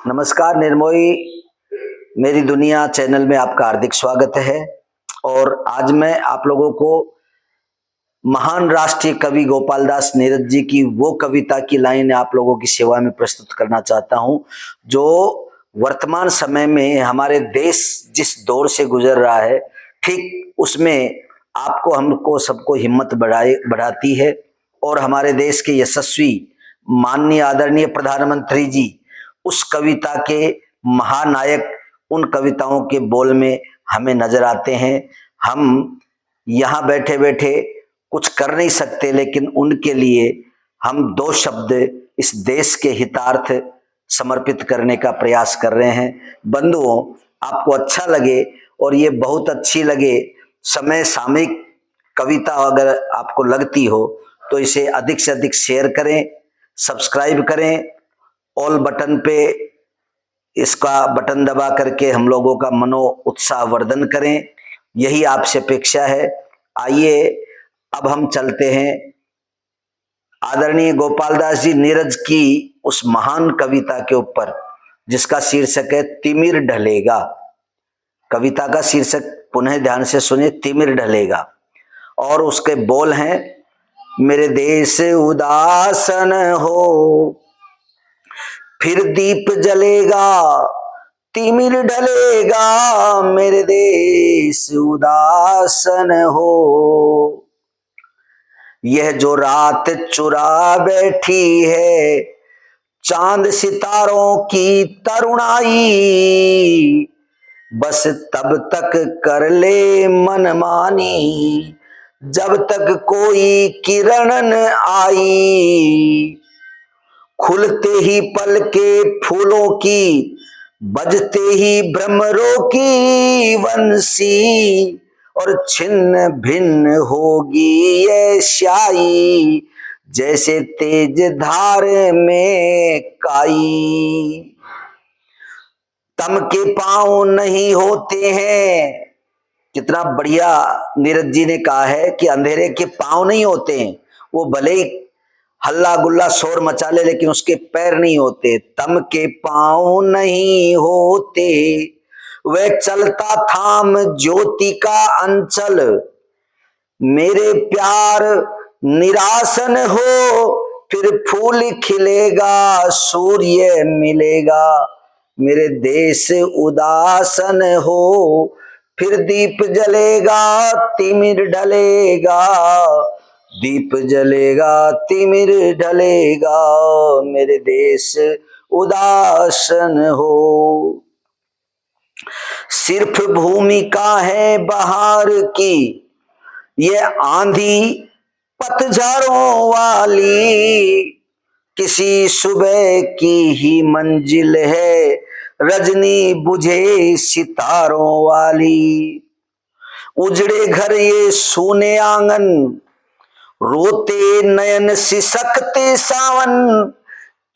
नमस्कार निर्मोही मेरी दुनिया चैनल में आपका हार्दिक स्वागत है। और आज मैं आप लोगों को महान राष्ट्रीय कवि गोपाल दास नीरज जी की वो कविता की लाइन आप लोगों की सेवा में प्रस्तुत करना चाहता हूं, जो वर्तमान समय में हमारे देश जिस दौर से गुजर रहा है, ठीक उसमें आपको हमको सबको हिम्मत बढ़ाती है। और हमारे देश के यशस्वी माननीय आदरणीय प्रधानमंत्री जी उस कविता के महानायक, उन कविताओं के बोल में हमें नजर आते हैं। हम यहाँ बैठे बैठे कुछ कर नहीं सकते, लेकिन उनके लिए हम दो शब्द इस देश के हितार्थ समर्पित करने का प्रयास कर रहे हैं। बंधुओं, आपको अच्छा लगे और ये बहुत अच्छी लगे समय सामयिक कविता अगर आपको लगती हो तो इसे अधिक से अधिक शेयर करें, सब्सक्राइब करें, ऑल बटन पे इसका बटन दबा करके हम लोगों का मनो उत्साह वर्धन करें, यही आपसे अपेक्षा है। आइए अब हम चलते हैं आदरणीय गोपाल दास जी नीरज की उस महान कविता के ऊपर, जिसका शीर्षक है तिमिर ढलेगा। कविता का शीर्षक पुनः ध्यान से सुनिए, तिमिर ढलेगा। और उसके बोल हैं, मेरे देश उदासन हो फिर दीप जलेगा, तिमिर ढलेगा, मेरे देश उदासन हो। यह जो रात चुरा बैठी है चांद सितारों की तरुणाई, बस तब तक कर ले मनमानी जब तक कोई किरण न आई। खुलते ही पल के फूलों की, बजते ही भ्रमरों की वंशी, और छिन्न भिन्न होगी ये स्याही जैसे तेज धार में काई। तम के पांव नहीं होते हैं, कितना बढ़िया नीरज जी ने कहा है कि अंधेरे के पांव नहीं होते हैं, वो भले ही हल्ला गुल्ला शोर मचा ले लेकिन उसके पैर नहीं होते। तम के पांव नहीं होते, वह चलता थाम ज्योति का अंचल, मेरे प्यार निरासन हो फिर फूल खिलेगा सूर्य मिलेगा। मेरे देश उदासन हो फिर दीप जलेगा, तिमिर ढलेगा, दीप जलेगा, तिमिर ढलेगा, मेरे देश उदासन हो। सिर्फ भूमिका है बहार की, ये आंधी पतझड़ों वाली, किसी सुबह की ही मंजिल है रजनी बुझे सितारों वाली। उजड़े घर ये सूने आंगन, रोते नयन सिसकते सावन,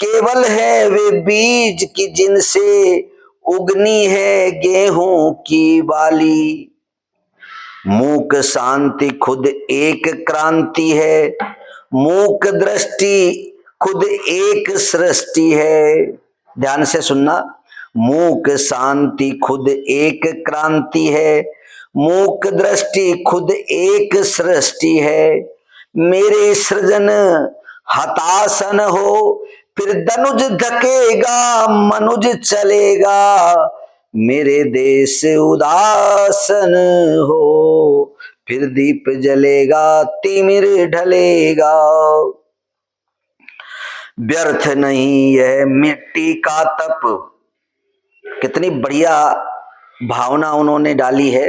केवल है वे बीज की जिनसे उगनी है गेहूं की बाली। मूक शांति खुद एक क्रांति है, मूक दृष्टि खुद एक सृष्टि है। ध्यान से सुनना, मूक शांति खुद एक क्रांति है, मूक दृष्टि खुद एक सृष्टि है। मेरे सृजन हताशन हो फिर दनुज धकेगा मनुज चलेगा, मेरे देश उदासन हो फिर दीप जलेगा, तिमिर ढलेगा। व्यर्थ नहीं यह मिट्टी का तप, कितनी बढ़िया भावना उन्होंने डाली है।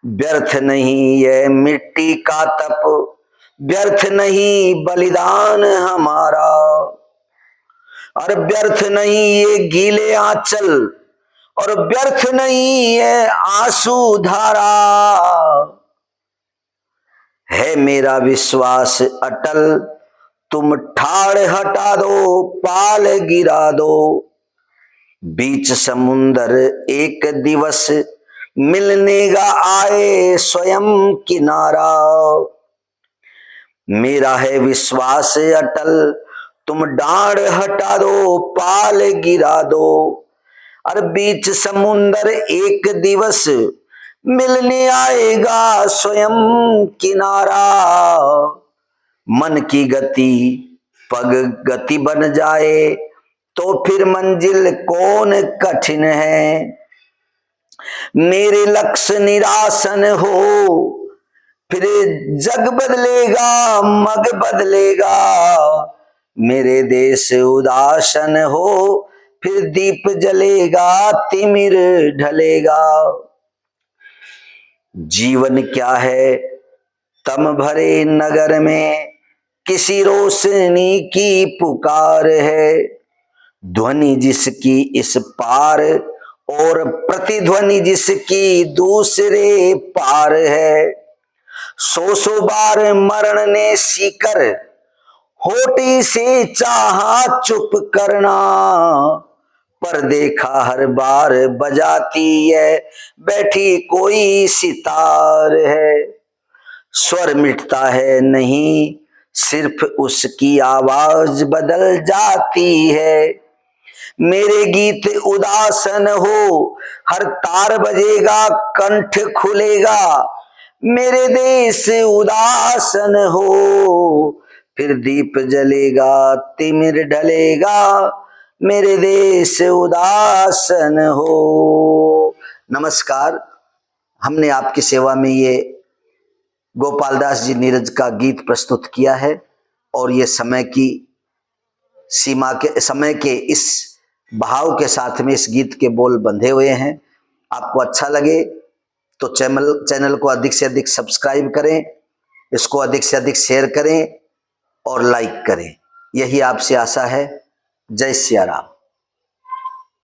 व्यर्थ नहीं यह मिट्टी का तप, व्यर्थ नहीं बलिदान हमारा, और व्यर्थ नहीं ये गीले आंचल, और व्यर्थ नहीं ये आंसू धारा। है मेरा विश्वास अटल, तुम ठाड़ हटा दो पाल गिरा दो, बीच समुंदर एक दिवस मिलने का आए स्वयं किनारा। मेरा है विश्वास अटल, तुम डांड हटा दो, पाल गिरा दो, और बीच समुंदर एक दिवस मिलने आएगा स्वयं किनारा। मन की गति पग गति बन जाए तो फिर मंजिल कौन कठिन है। मेरे लक्ष्य निरासन हो फिर जग बदलेगा, मग बदलेगा। मेरे देश उदासन हो फिर दीप जलेगा, तिमिर ढलेगा। जीवन क्या है तम भरे नगर में, किसी रोशनी की पुकार है। ध्वनि जिसकी इस पार और प्रतिध्वनि जिसकी दूसरे पार है। सौ बार मरण ने सीकर होठी से चाहा चुप करना, पर देखा हर बार बजाती है बैठी कोई सितार है। स्वर मिटता है नहीं, सिर्फ उसकी आवाज बदल जाती है। मेरे गीत उदासन हो हर तार बजेगा, कंठ खुलेगा। मेरे देश उदासन हो फिर दीप जलेगा, तिमिर ढलेगा। मेरे देश उदासन हो। नमस्कार, हमने आपकी सेवा में ये गोपालदास जी नीरज का गीत प्रस्तुत किया है और ये समय के इस भाव के साथ में इस गीत के बोल बंधे हुए हैं। आपको अच्छा लगे तो चैनल को अधिक से अधिक सब्सक्राइब करें, इसको अधिक से अधिक शेयर करें और लाइक करें। यही आपसे आशा है। जय सिया राम।